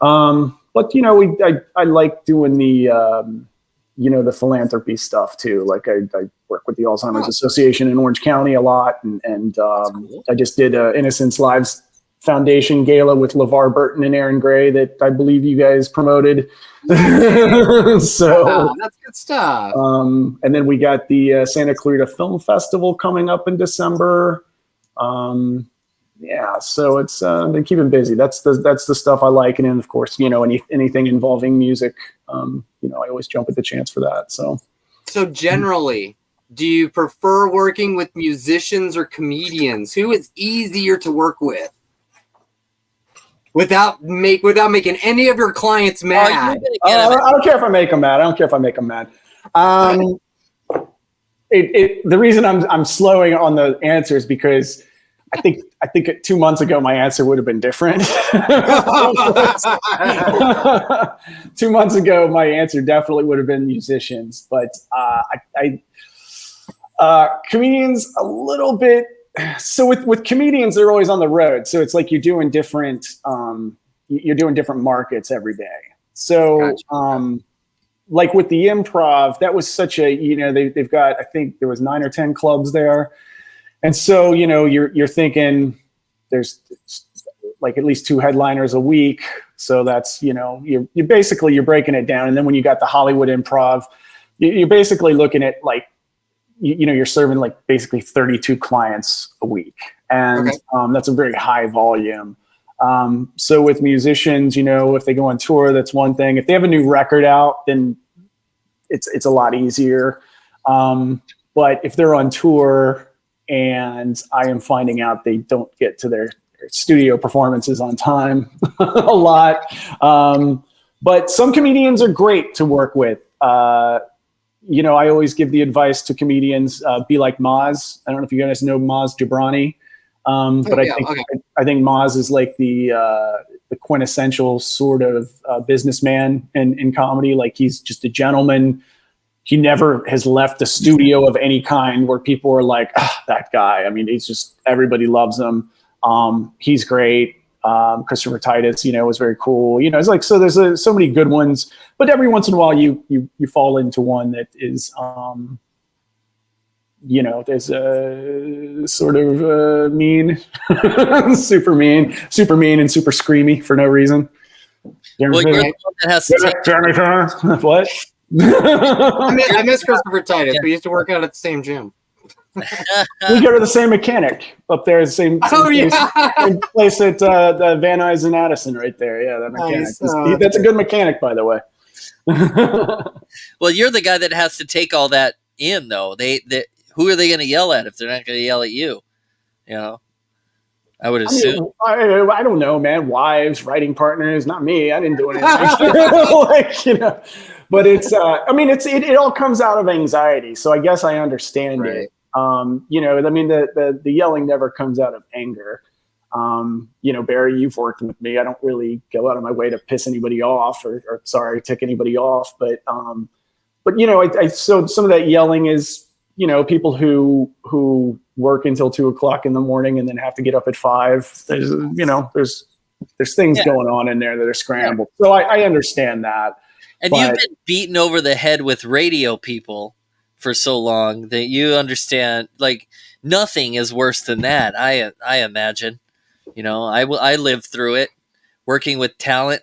but I like doing the philanthropy stuff too. Like I work with the Alzheimer's Association in Orange County a lot, and cool. I just did Innocence Lives Foundation gala with LeVar Burton and Aaron Gray that I believe you guys promoted. So that's good stuff. And then we got the Santa Clarita Film Festival coming up in December. Yeah, so it's been keeping busy. That's the stuff I like, and then of course, anything involving music, I always jump at the chance for that. So generally, do you prefer working with musicians or comedians? Who is easier to work with? Without making any of your clients mad. I don't care if I make them mad. The reason I'm slowing on the answers because I think 2 months ago my answer would have been different. 2 months ago my answer definitely would have been musicians, but comedians a little bit. So with comedians, they're always on the road. So it's like you're doing different markets every day. So gotcha. Like with the Improv, that was such a, they've got, I think there was 9 or 10 clubs there. And so, you're thinking there's like at least 2 headliners a week. So that's, you're breaking it down. And then when you got the Hollywood Improv, you're basically looking at like, you're serving like basically 32 clients a week. And that's a very high volume. So with musicians, if they go on tour, that's one thing. If they have a new record out, then it's a lot easier. But if they're on tour and I am finding out they don't get to their studio performances on time a lot. But some comedians are great to work with. I always give the advice to comedians, be like Maz. I don't know if you guys know Maz Jobrani. But I think Maz is like the quintessential sort of businessman in comedy. Like he's just a gentleman. He never has left a studio of any kind where people are like, that guy. I mean, he's just, everybody loves him. He's great. Christopher Titus, was very cool. It's like, so there's so many good ones, but every once in a while you fall into one that is, there's a sort of mean, super mean and super screamy for no reason. Well, you're the one that has to what? I miss Christopher Titus. We used to work out at the same gym. We go to the same mechanic up there, same place at the Van Nuys and Addison right there. Yeah, that mechanic. Nice. That's a good mechanic, by the way. Well, you're the guy that has to take all that in, though. Who are they going to yell at if they're not going to yell at you? I would assume. I don't know, man. Wives, writing partners, not me. I didn't do anything. But it's. It all comes out of anxiety. So I guess I understand it. The yelling never comes out of anger. Barry, you've worked with me. I don't really go out of my way to piss anybody off or tick anybody off. But so some of that yelling is, people who work until 2:00 in the morning and then have to get up at 5. There's there's things going on in there that are scrambled. So I understand that. And you've been beaten over the head with radio people for so long that you understand, like, nothing is worse than that. I imagine, I lived through it working with talent.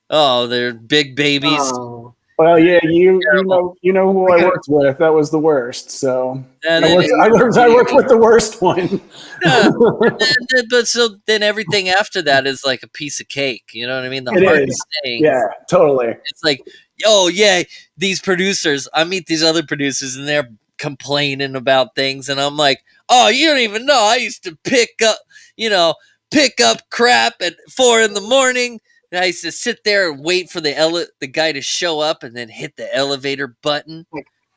Oh, they're big babies. Oh. Well, yeah, you know who I worked with. That was the worst. So I worked with the worst one. But then everything after that is like a piece of cake. You know what I mean? The It hard is. thing. Yeah, totally. It's like, oh yeah, these producers. I meet these other producers and they're complaining about things, and I'm like, oh, you don't even know. I used to pick up crap at 4 a.m. I used to sit there and wait for the guy to show up and then hit the elevator button.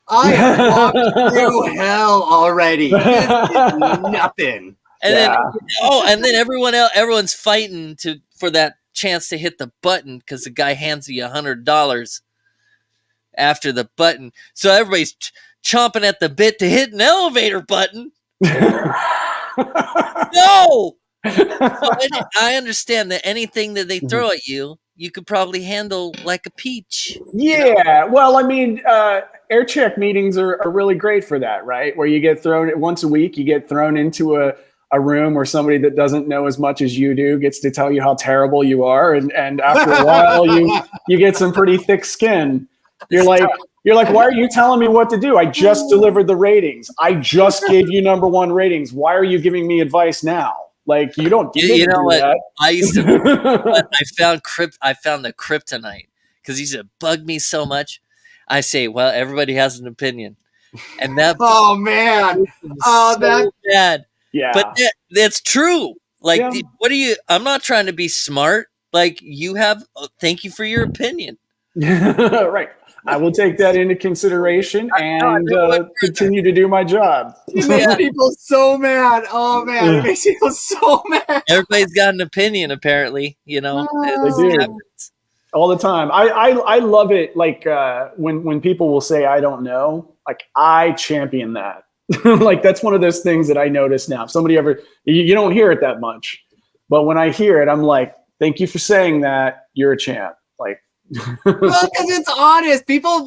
I walked through hell already. This is nothing. And then everyone's fighting for that chance to hit the button because the guy hands you $100 after the button. So everybody's chomping at the bit to hit an elevator button. No. So I understand that anything that they throw at you, you could probably handle like a peach. Yeah. Well, I mean, air check meetings are really great for that, right? Where you get thrown once a week, you get thrown into a room where somebody that doesn't know as much as you do gets to tell you how terrible you are. And after a while, you get some pretty thick skin. You're like, why are you telling me what to do? I just delivered the ratings. I just gave you #1 ratings. Why are you giving me advice now? Like, you don't. You know what? That. I used to. I found the kryptonite because he used to bug me so much. I say, well, everybody has an opinion, and that. Oh man! Oh, that's bad. Yeah, but that's true. Like, what do you? I'm not trying to be smart. Like, you have. Thank you for your opinion. Right. I will take that into consideration and continue to do my job. It makes people so mad. Oh man, it makes people so mad. Everybody's got an opinion, apparently. They do all the time. I love it. Like when people will say I don't know, like I champion that. Like that's one of those things that I notice now. If somebody you don't hear it that much, but when I hear it, I'm like, thank you for saying that. You're a champ. Like. Well, because it's honest. People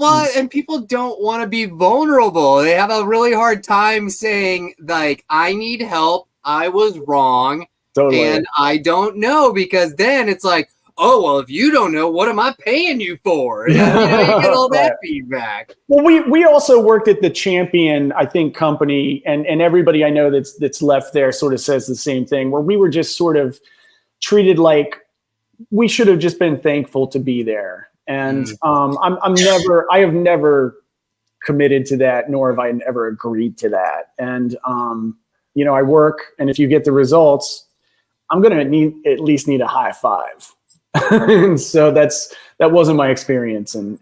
don't want to be vulnerable. They have a really hard time saying, like, I need help. I was wrong. Totally. And I don't know, because then it's like, oh, well, if you don't know, what am I paying you for? You get all that feedback. Well, we also worked at the Champion, I think, company, and everybody I know that's left there sort of says the same thing, where we were just sort of treated like we should have just been thankful to be there. And I have never committed to that, nor have I ever agreed to that. And, I work, and if you get the results, I'm going to at least need a high five. And so that wasn't my experience in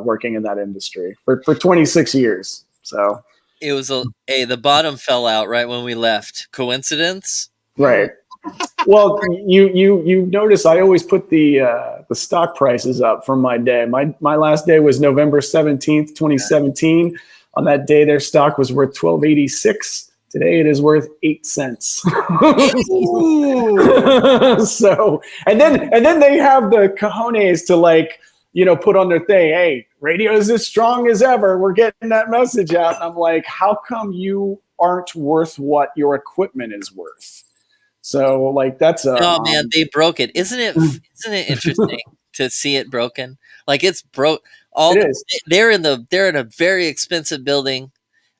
working in that industry for 26 years. So it was the bottom fell out right when we left. Coincidence? Right. Well, you notice I always put the stock prices up from my day. My last day was November 17th, 2017. On that day, their stock was worth $12.86. Today, it is worth 8 cents. So, and then they have the cojones to put on their thing. Hey, radio is as strong as ever. We're getting that message out. And I'm like, how come you aren't worth what your equipment is worth? So like that's oh man, they broke it. Isn't it interesting to see it broken? Like it's broke. They're in a very expensive building.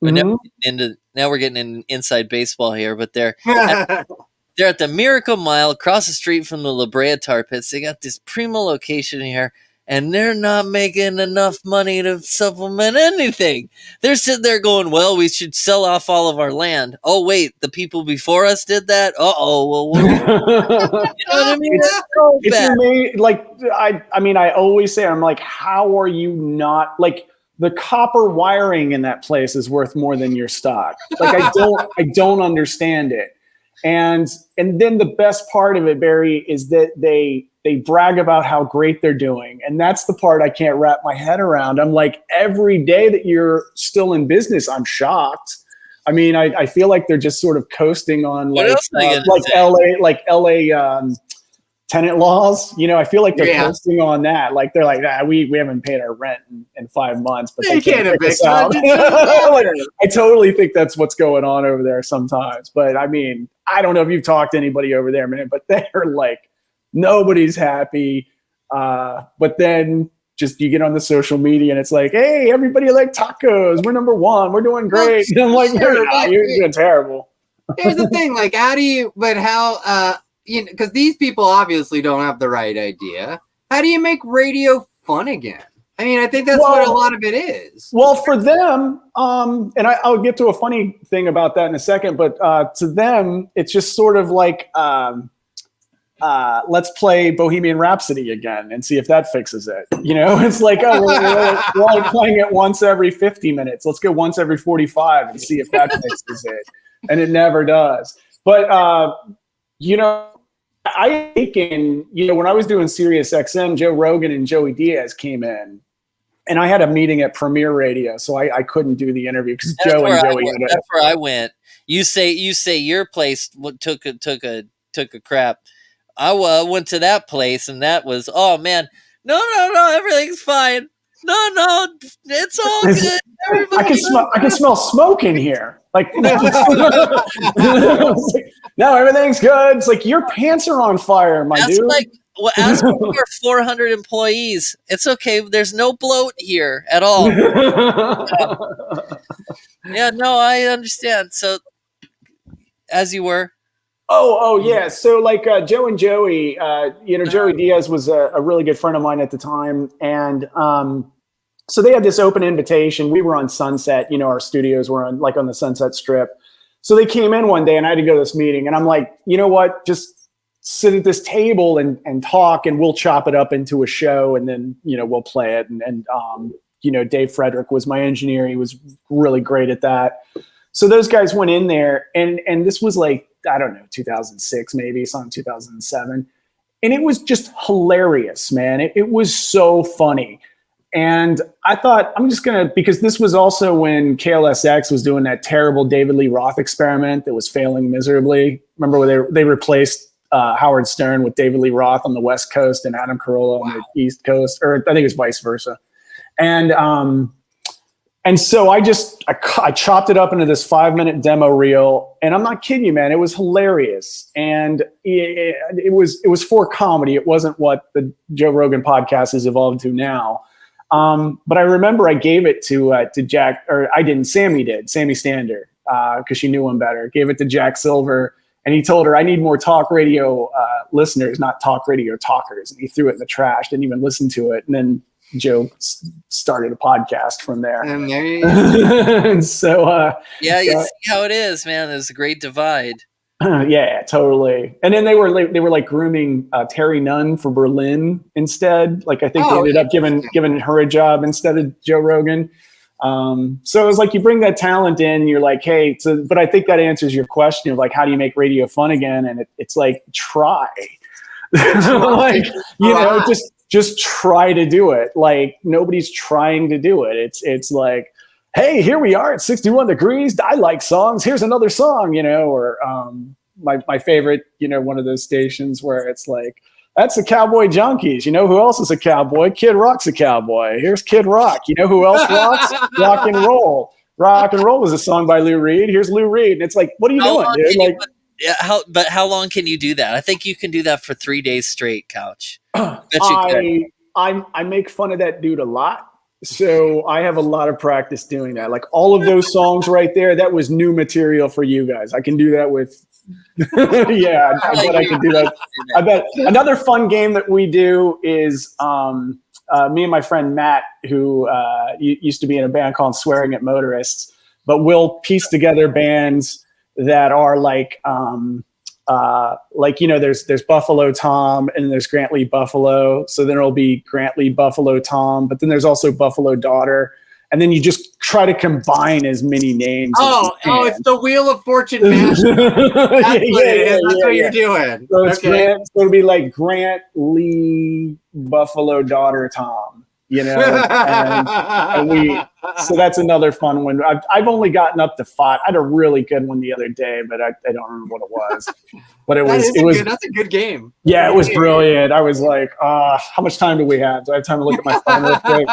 But now we're getting in inside baseball here, but they're at the Miracle Mile across the street from the La Brea Tar Pits. They got this primo location here, and they're not making enough money to supplement anything. They're sitting there going, well, we should sell off all of our land. Oh, wait, the people before us did that? Uh-oh. Well, you know what I mean? It's amazing. Like, I always say, I'm like, how are you not, like, the copper wiring in that place is worth more than your stock. Like, I don't understand it. And then the best part of it, Barry, is that they brag about how great they're doing. And that's the part I can't wrap my head around. I'm like, every day that you're still in business, I'm shocked. I mean, I feel like they're just sort of coasting on LA tenant laws. You know, I feel like they're Yeah. posting on that. Like they're like, we haven't paid our rent in 5 months, but They can't kick us evict out. us. Like, I totally think that's what's going on over there sometimes. But I mean, I don't know if you've talked to anybody over there, man, but they're like, nobody's happy. But then just you get on the social media and it's like, hey, everybody like tacos. We're number one. We're doing great. Well, I'm like, sure, nah, you're doing terrible. Here's the thing, like, how do you? But how? You know, because these people obviously don't have the right idea. How do you make radio fun again? I mean, I think that's what a lot of it is. Well, for them, and I'll get to a funny thing about that in a second, but to them, it's just sort of like, let's play Bohemian Rhapsody again and see if that fixes it. You know, it's like, oh, we're only playing it once every 50 minutes. Let's go once every 45 and see if that fixes it. And it never does. But, you know, I think when I was doing Sirius XM, Joe Rogan and Joey Diaz came in, and I had a meeting at Premier Radio, so I couldn't do the interview because Joe and Joey. That's where I went. You say your place took a crap. I went to that place, and that was, oh man, no, everything's fine. No, it's all good. I can smell smoke in here. Like, no, everything's good. It's like your pants are on fire, my dude. Ask for 400 employees. It's okay. There's no bloat here at all. Yeah, no, I understand. So, as you were. Oh yeah. So like Joe and Joey, Joey Diaz was a really good friend of mine at the time, and so they had this open invitation. We were on Sunset, our studios were on the Sunset Strip. So they came in one day and I had to go to this meeting, and I'm like, you know what? Just sit at this table and talk, and we'll chop it up into a show, and then, we'll play it. And Dave Frederick was my engineer. He was really great at that. So those guys went in there, and this was like, I don't know, 2006, maybe some 2007. And it was just hilarious, man. It was so funny. And I thought, I'm just going to, because this was also when KLSX was doing that terrible David Lee Roth experiment that was failing miserably. Remember when they replaced Howard Stern with David Lee Roth on the West Coast and Adam Carolla on the East Coast, or I think it was vice versa. And so I chopped it up into this 5-minute demo reel, and I'm not kidding you, man. It was hilarious, and it was for comedy. It wasn't what the Joe Rogan podcast has evolved to now. But I remember I gave it to Jack, or I didn't. Sammy did. Sammy Stander, because she knew him better. Gave it to Jack Silver, and he told her, "I need more talk radio listeners, not talk radio talkers." And he threw it in the trash. Didn't even listen to it, and then Joe started a podcast from there. And there you go. And so, you see how it is, man. There's a great divide. Yeah, totally. And then they were like grooming Terry Nunn for Berlin instead. Like, I think they ended up giving her a job instead of Joe Rogan. So it was like, you bring that talent in, you're like, hey, but I think that answers your question of like, how do you make radio fun again? And it's like, try. Like, just try to do it. Like, nobody's trying to do it. It's like, hey, here we are at 61 degrees. I like songs. Here's another song, or my favorite, one of those stations where it's like, that's the Cowboy Junkies. You know who else is a cowboy? Kid Rock's a cowboy. Here's Kid Rock. You know who else rocks? Rock and roll. Rock and roll was a song by Lou Reed. Here's Lou Reed. And it's like, what are you doing, dude? Like, how long can you do that? I think you can do that for 3 days straight, Couch. I make fun of that dude a lot. So I have a lot of practice doing that. Like, all of those songs right there, that was new material for you guys. I can do that with, yeah, I bet I can do that. I bet. Another fun game that we do is me and my friend Matt, who used to be in a band called Swearing at Motorists, but we'll piece together bands that are like there's Buffalo Tom and there's Grant Lee Buffalo. So then it'll be Grant Lee Buffalo Tom, but then there's also Buffalo Daughter. And then you just try to combine as many names. It's the Wheel of Fortune mashup. That's what you're doing. So it'll be like Grant Lee Buffalo Daughter Tom, and So that's another fun one. I've only gotten up to 5. I had a really good one the other day, but I don't remember what it was. But that's a good game. Yeah, it was brilliant. I was like, how much time do we have? Do I have time to look at my phone real quick?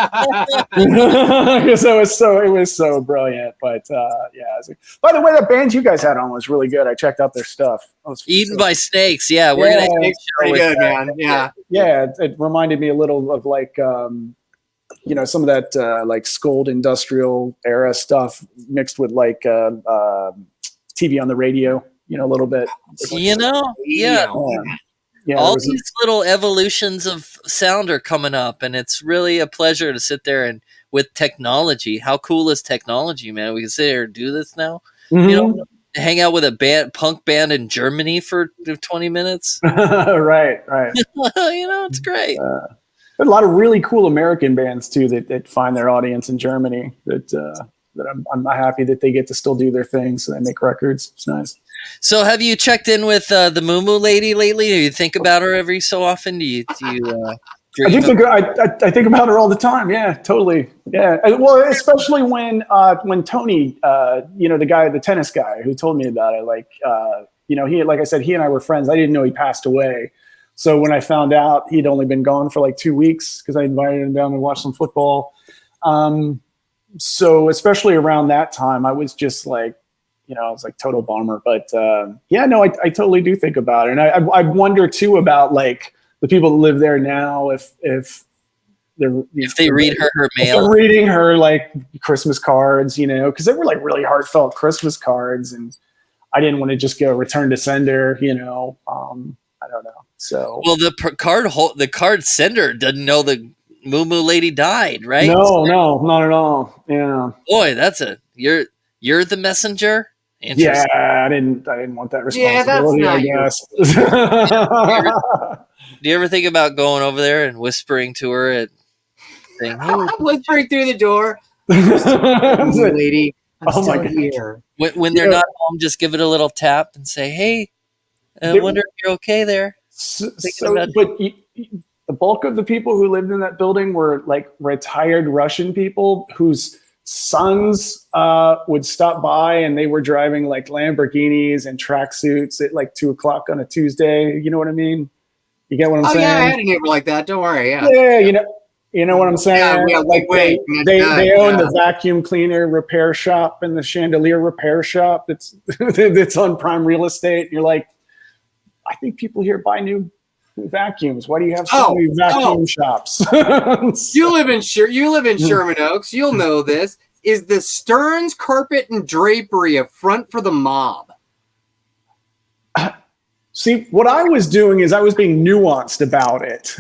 Because it was so brilliant. But by the way, that band you guys had on was really good. I checked out their stuff. Eaten by Snakes. Yeah, we're gonna pretty good, man. Yeah. Yeah, it reminded me a little of like some of that like Scold industrial era stuff mixed with like TV on the radio, a little bit. Yeah. All these little evolutions of sound are coming up, and it's really a pleasure to sit there and with technology. How cool is technology, man? We can sit here and do this now. Mm-hmm. Hang out with a punk band in Germany for 20 minutes. Right. It's great. There's a lot of really cool American bands too that find their audience in Germany. That I'm happy that they get to still do their thing, so they make records. It's nice. So, have you checked in with the Moo Moo lady lately? Do you think about her every so often? I think about her all the time. Yeah, totally. Yeah, well, especially when Tony, the guy, the tennis guy, who told me about it. Like, he, like I said, he and I were friends. I didn't know he passed away. So when I found out he'd only been gone for like 2 weeks, because I invited him down to watch some football. So especially around that time, I was just like, I was like total bummer. But I totally do think about it. And I wonder too about like the people that live there now, if they read her mail, they're reading her like Christmas cards, because they were like really heartfelt Christmas cards, and I didn't want to just go return to sender, I don't know. So the card sender doesn't know the Moo Moo lady died, right? No, not at all. Yeah. Boy, you're the messenger. Yeah, I didn't want that responsibility. Yeah, that's I guess. Do you ever think about going over there and whispering to her and saying, "Hey," whispering through the door, lady? I'm my God. Here. When they're not home, just give it a little tap and say, "Hey, I wonder if you're okay there." The bulk of the people who lived in that building were like retired Russian people whose sons would stop by, and they were driving like Lamborghinis and tracksuits at like 2:00 on a Tuesday. You know what I mean? You get what I'm saying? Yeah, I had a neighbor like that. Don't worry. Yeah. Yeah, you know what I'm saying? Yeah, they own the vacuum cleaner repair shop and the chandelier repair shop that's on prime real estate. And you're like, I think people here buy new vacuums. Why do you have so many vacuum shops? You live in Sherman Oaks. You'll know this. Is the Stearns Carpet and Drapery a front for the mob? See, what I was doing is I was being nuanced about it.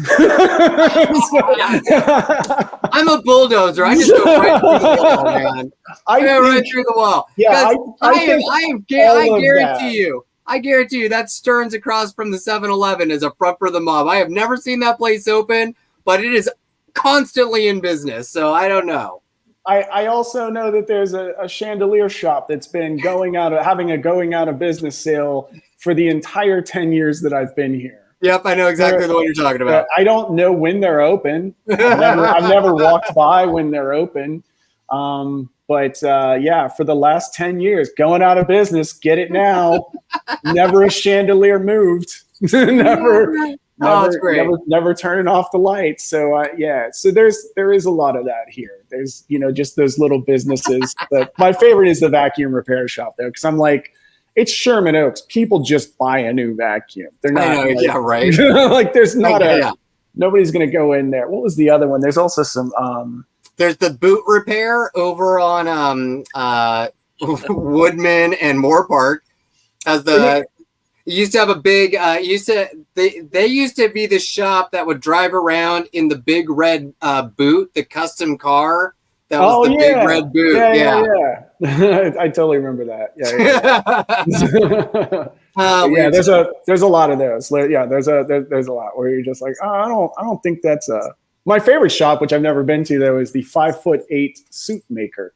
I'm a bulldozer. I just go right through the wall, man. I go right through the wall. Yeah, I guarantee you that Stearns across from the 7-Eleven is a front for the mob. I have never seen that place open, but it is constantly in business. So I don't know. I also know that there's a chandelier shop that's been having a going out of business sale for the entire 10 years that I've been here. Yep, I know exactly the one you're talking about. I don't know when they're open. I've never walked by when they're open. But for the last 10 years, going out of business, get it now. Never a chandelier moved. Never turning off the lights. So so there is a lot of that here. There's just those little businesses. But my favorite is the vacuum repair shop though, because I'm like, it's Sherman Oaks. People just buy a new vacuum. They're not. Right. Like there's not nobody's gonna go in there. What was the other one? There's also some. There's the boot repair over on Woodman and Moore Park. Used to have a big. They used to be the shop that would drive around in the big red boot, the custom car. That was big red boot. Yeah. I totally remember that. Yeah. There's a lot of those. Yeah, there's a lot where you're just like, I don't think that's a. My favorite shop, which I've never been to though, is the 5'8" suit maker,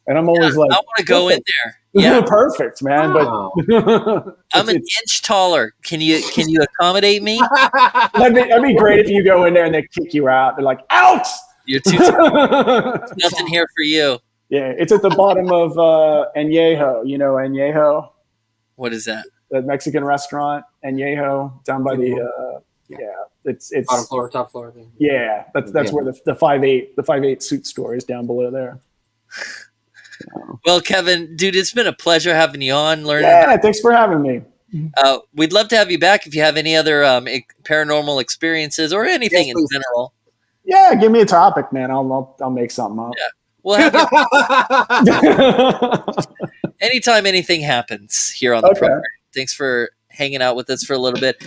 and I'm always like, I want to go in there. Yeah, perfect, man. Oh. But I'm an inch taller. Can you accommodate me? That'd be great if you go in there and they kick you out. They're like, out. You're too nothing here for you. Yeah, it's at the bottom of Añejo. You know Añejo? What is that? The Mexican restaurant, Añejo, down by the it's bottom floor, top floor. Yeah, that's where the 5'8" suit store is down below there. Well, Kevin, dude, it's been a pleasure having you on. Thanks for having me. We'd love to have you back if you have any other paranormal experiences or anything in general. Yeah, give me a topic, man. I'll make something up. Yeah. We'll have you anytime anything happens here on the program. Thanks for hanging out with us for a little bit.